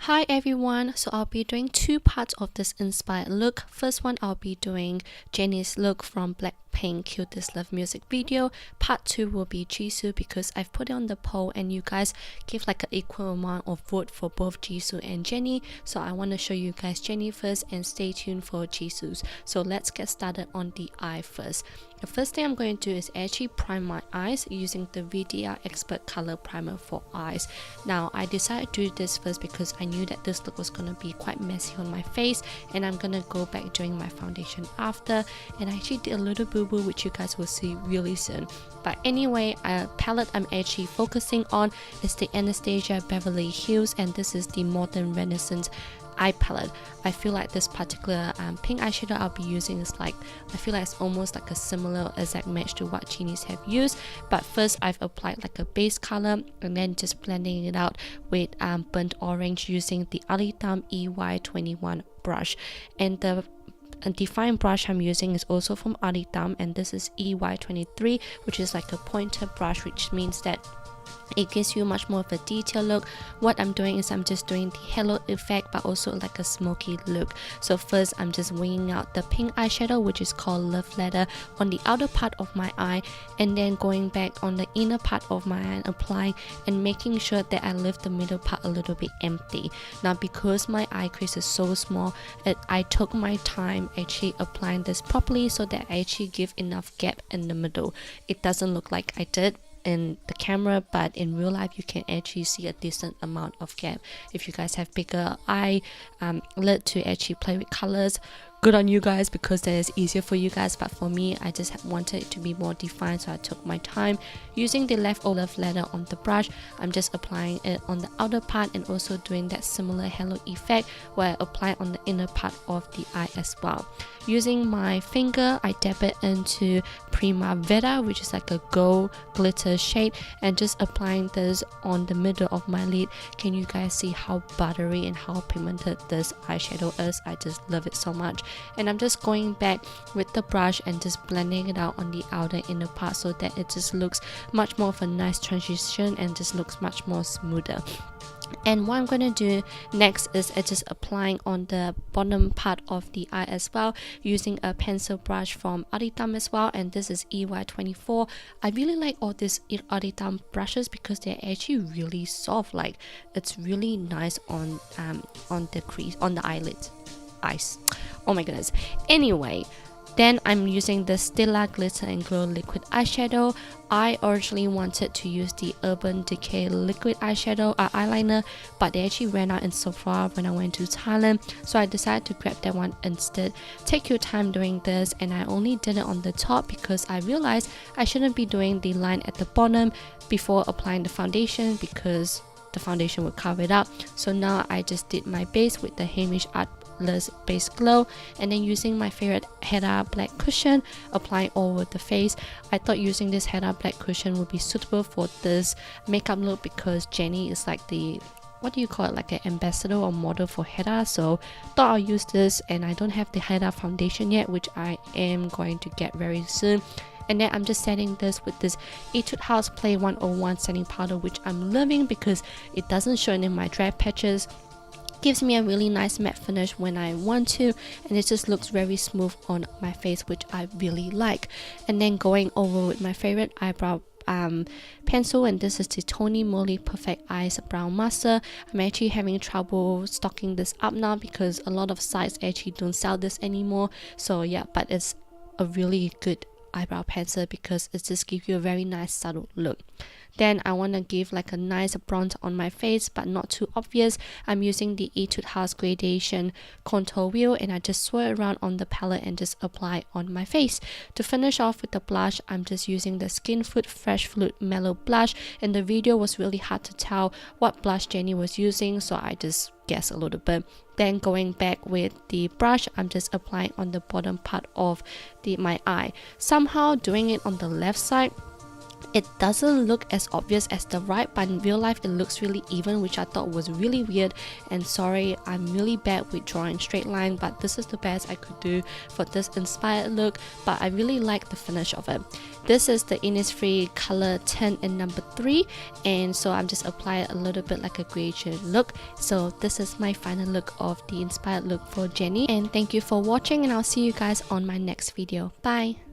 Hi everyone, so I'll be doing two parts of this inspired look. First one, I'll be doing Jennie's look from BLACKPINK Cute This Love music video. Part 2 will be Jisoo because I've put it on the poll and you guys give like an equal amount of vote for both Jisoo and Jennie. So I want to show you guys Jennie first and stay tuned for Jisoo's. So let's get started on the eye first. The first thing I'm going to do is actually prime my eyes using the VDR Expert Color Primer for eyes. Now I decided to do this first because I knew that this look was going to be quite messy on my face and I'm going to go back doing my foundation after, and I actually did a little boo-boo which you guys will see really soon. But anyway, a palette I'm actually focusing on is the Anastasia Beverly Hills, and this is the Modern Renaissance eye palette. I feel like this particular pink eyeshadow I'll be using is like, I feel like it's almost like a similar exact match to what Jennie's have used. But first I've applied like a base color and then just blending it out with burnt orange using the Alitam EY21 brush. And the defined brush I'm using is also from Alitam, and this is EY23, which is like a pointer brush, which means that it gives you much more of a detailed look. What I'm doing is I'm just doing the halo effect but also like a smoky look. So first I'm just winging out the pink eyeshadow, which is called Love Letter, on the outer part of my eye, and then going back on the inner part of my eye and applying and making sure that I leave the middle part a little bit empty. Now because my eye crease is so small, I took my time actually applying this properly so that I actually give enough gap in the middle. It doesn't look like I did in the camera, but in real life you can actually see a decent amount of gap. If you guys have bigger eye lid to actually play with colors, good on you guys because that is easier for you guys, but for me I just wanted it to be more defined, so I took my time. Using the leftover leather on the brush, I'm just applying it on the outer part and also doing that similar halo effect where I apply on the inner part of the eye as well. Using my finger, I dab it into Primavera, which is like a gold glitter shade, and just applying this on the middle of my lid. Can you guys see how buttery and how pigmented this eyeshadow is? I just love it so much. And I'm just going back with the brush and just blending it out on the outer inner part so that it just looks much more of a nice transition and just looks much more smoother. And what I'm going to do next is just applying on the bottom part of the eye as well using a pencil brush from Alitam as well, and this is EY24. I really like all these Alitam brushes because they're actually really soft, like it's really nice on the crease, on the eyes. Oh my goodness. Anyway, then I'm using the Stila Glitter and Glow liquid eyeshadow. I originally wanted to use the Urban Decay liquid eyeliner, but they actually ran out in Sephora when I went to Thailand, so I decided to grab that one instead. Take your time doing this, and I only did it on the top because I realized I shouldn't be doing the line at the bottom before applying the foundation because the foundation would cover it up. So now I just did my base with the Hamish Artless Base Glow, and then using my favorite Heda black cushion, applying all over the face. I thought using this Heda black cushion would be suitable for this makeup look because Jennie is like the, what do you call it, like an ambassador or model for Heda, so thought I'll use this. And I don't have the Heda foundation yet, which I am going to get very soon. And then I'm just setting this with this Etude House Play 101 setting powder, which I'm loving because it doesn't show in my dry patches. Gives me a really nice matte finish when I want to, and it just looks very smooth on my face, which I really like. And then going over with my favorite eyebrow pencil, and this is the Tony Moly Perfect Eyes Brow Master. I'm actually having trouble stocking this up now because a lot of sites actually don't sell this anymore. So yeah, but it's a really good eyebrow pencil because it just gives you a very nice subtle look. Then I want to give like a nice bronze on my face but not too obvious. I'm using the Etude House Gradation Contour Wheel, and I just swirl around on the palette and just apply on my face. To finish off with the blush, I'm just using the Skinfood Fresh Fruit Mellow Blush. In the video was really hard to tell what blush Jennie was using, so I just guess a little bit. Then going back with the brush, I'm just applying on the bottom part of my eye. Somehow doing it on the left side, It doesn't look as obvious as the right, but in real life it looks really even, which I thought was really weird. And sorry, I'm really bad with drawing straight line, but this is the best I could do for this inspired look. But I really like the finish of it. This is the Innisfree color 10 in number 3, and so I'm just applying a little bit like a gradient look. So this is my final look of the inspired look for Jennie, and thank you for watching, and I'll see you guys on my next video. Bye.